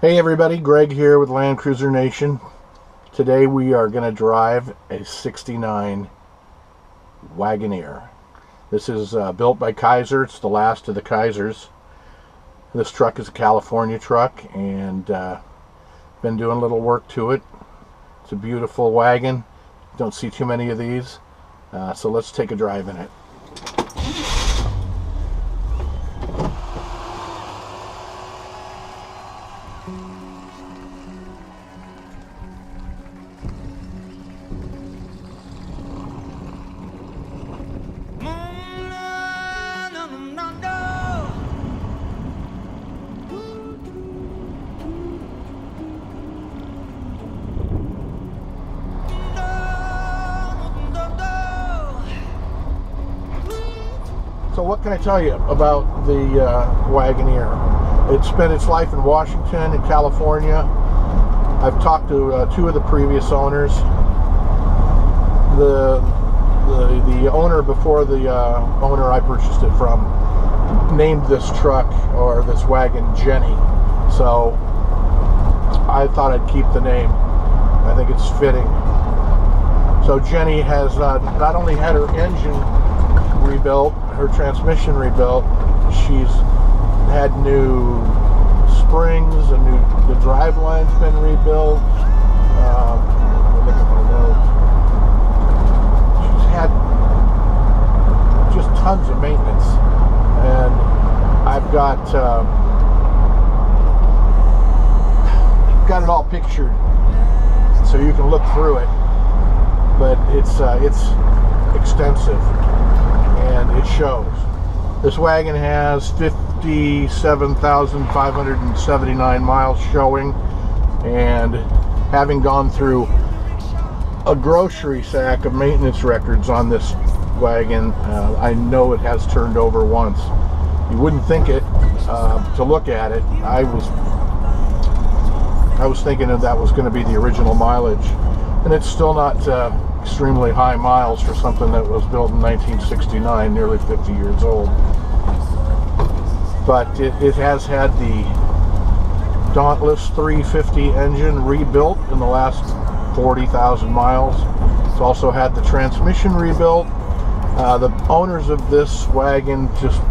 Hey everybody, Greg here with Land Cruiser Nation. Today we are going to drive a 69 Wagoneer. This is built by Kaiser. It's the last of the Kaisers. This truck is a California truck and been doing a little work to it. It's a beautiful wagon. Don't see too many of these. So let's take a drive in it. So what can I tell you about the Wagoneer? It spent its life in Washington and California. I've talked to two of the previous owners. The owner before the owner I purchased it from named this truck or this wagon Jenny. So I thought I'd keep the name. I think it's fitting. So Jenny has not only had her engine rebuilt, her transmission rebuilt, she's had new springs, the drive line's been rebuilt. Look at my notes. She's had just tons of maintenance, and I've got it all pictured so you can look through it, but it's extensive. And it shows. This wagon has 57,579 miles showing, and having gone through a grocery sack of maintenance records on this wagon, I know it has turned over once. You wouldn't think it to look at it. I was thinking that was going to be the original mileage, and it's still not extremely high miles for something that was built in 1969, nearly 50 years old. But it has had the Dauntless 350 engine rebuilt in the last 40,000 miles. It's also had the transmission rebuilt. The owners of this wagon just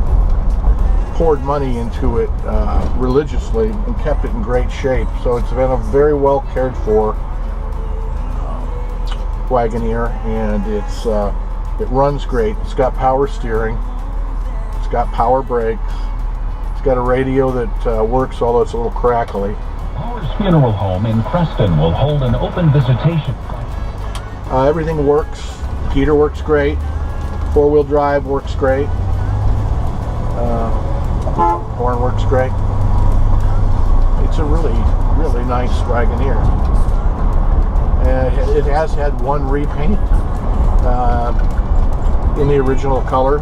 poured money into it religiously and kept it in great shape. So it's been a very well cared for Wagoneer, and it runs great. It's got power steering, it's got power brakes, it's got a radio that works, although it's a little crackly. Powers Funeral Home in Preston will hold an open visitation. Everything works. Heater works great. Four-wheel drive works great. Horn works great. It's a really, really nice Wagoneer. It has had one repaint in the original color,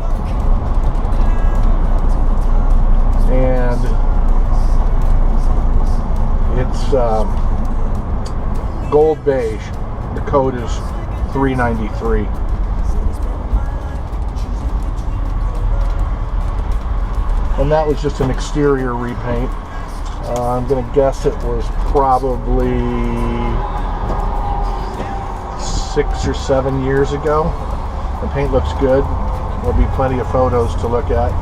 and it's gold beige. The code is 393. And that was just an exterior repaint. I'm going to guess it was probably 6 or 7 years ago. The paint looks good. There'll be plenty of photos to look at.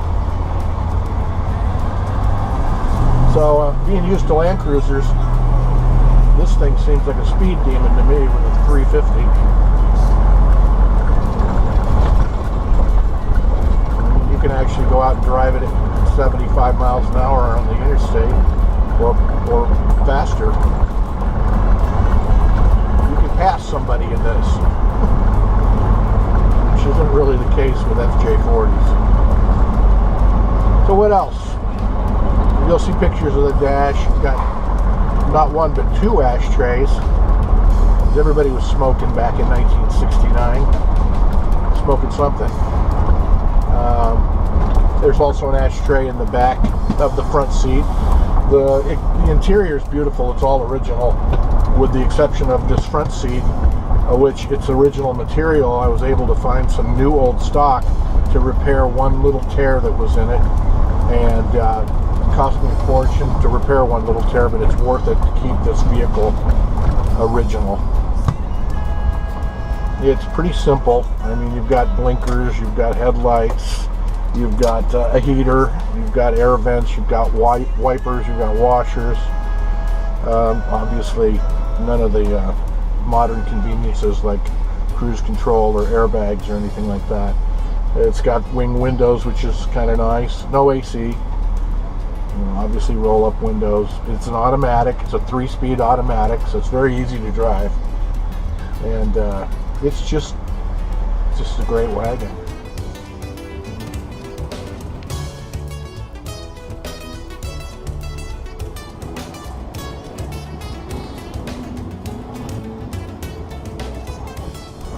So being used to Land Cruisers, this thing seems like a speed demon to me with a 350. You can actually go out and drive it at 75 miles an hour on the interstate or faster. Pass somebody in this, which isn't really the case with FJ40s. So what else? You'll see pictures of the dash. It's got not one but two ashtrays. Everybody was smoking back in 1969. Smoking something. There's also an ashtray in the back of the front seat. The interior is beautiful. It's all original, with the exception of this front seat, which its original material. I was able to find some new old stock to repair one little tear that was in it, and cost me a fortune to repair one little tear, but it's worth it to keep this vehicle original. It's pretty simple. I mean, you've got blinkers, you've got headlights, you've got a heater, you've got air vents, you've got wipers, you've got washers. Obviously, none of the modern conveniences like cruise control or airbags or anything like that. It's got wing windows, which is kind of nice. No AC. You know, obviously roll-up windows. It's an automatic. It's a 3-speed automatic, so it's very easy to drive. And it's just a great wagon.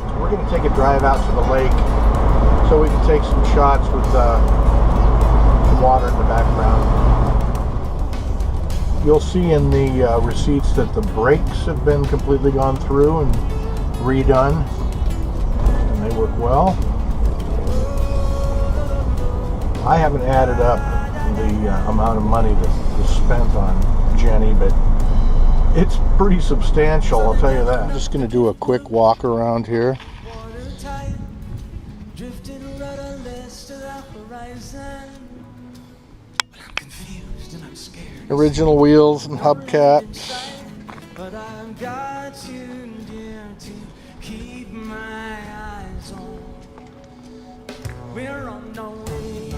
So we're going to take a drive out to the lake so we can take some shots with some water in the background. You'll see in the receipts that the brakes have been completely gone through and redone, and they work well. I haven't added up the amount of money that was spent on Jenny, but it's pretty substantial, I'll tell you that. I'm just going to do a quick walk around here. Original wheels and hubcaps. But I've got you dear to keep my eyes on. We're on our way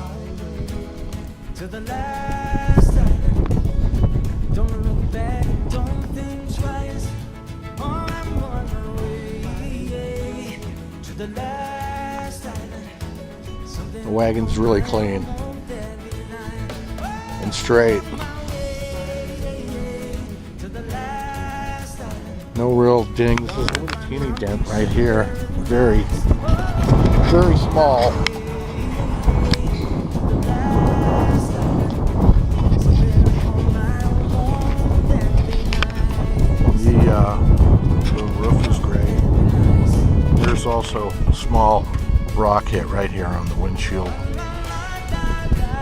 to the last island. Don't look back, don't think twice. Oh, I'm on my way to the last island. The wagon's really clean and straight. No real dings. There's a little teeny dent right here. Very, very small. The roof is gray. There's also a small rock hit right here on the windshield.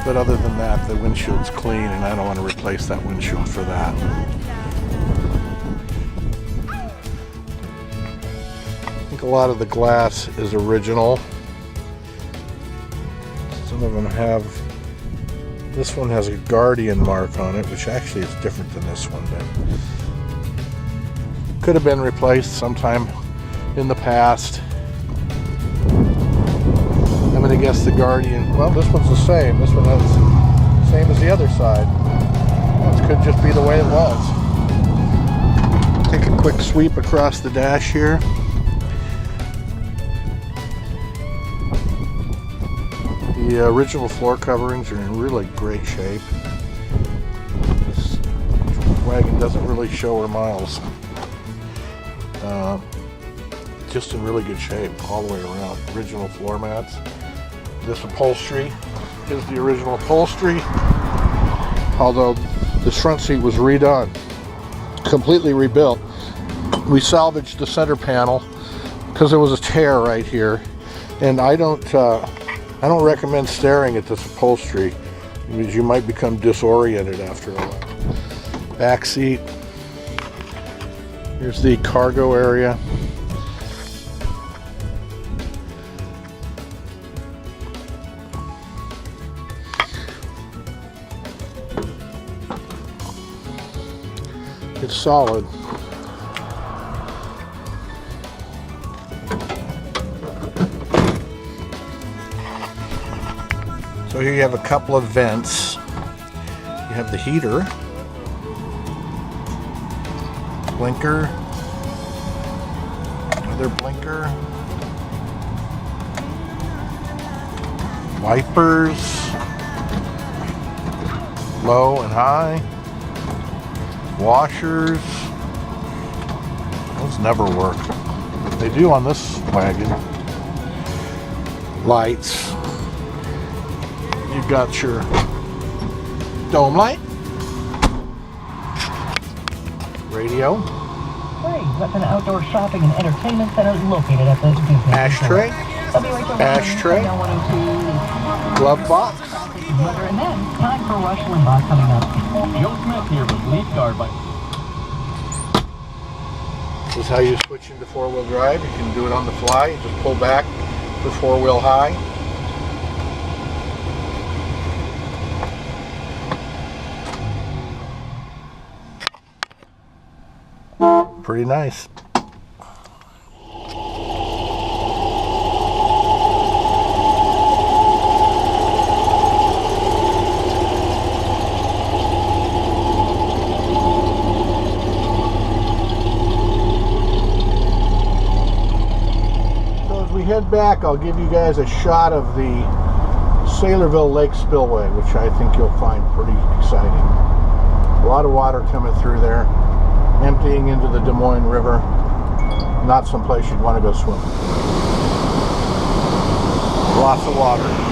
But other than that, the windshield's clean, and I don't want to replace that windshield for that. A lot of the glass is original. Some of them have, this one has a Guardian mark on it, which actually is different than this one, but could have been replaced sometime in the past. I'm going to guess the Guardian, well, this one's the same. This one has the same as the other side. This could just be the way it was. Take a quick sweep across the dash here. The original floor coverings are in really great shape. This wagon doesn't really show her miles. Just in really good shape all the way around. Original floor mats. This upholstery is the original upholstery, although this front seat was redone, completely rebuilt. We salvaged the center panel because there was a tear right here, and I don't recommend staring at this upholstery because you might become disoriented after a while. Back seat. Here's the cargo area. It's solid. So here you have a couple of vents. You have the heater, blinker, another blinker, wipers, low and high, washers. Those never work. They do on this wagon. Lights. You've got your dome light, radio, that's an outdoor shopping and entertainment center located at the Disney ashtray, Resort. glove box, weather, and then time for Rush Limbaugh coming up. Joe Smith here with Leaf Guard by... This is how you switch into four-wheel drive. You can do it on the fly. You just pull back for four-wheel high. Pretty nice. Head back, I'll give you guys a shot of the Saylorville Lake spillway, which I think you'll find pretty exciting. A lot of water coming through there, emptying into the Des Moines River. Not someplace you'd want to go swimming. Lots of water.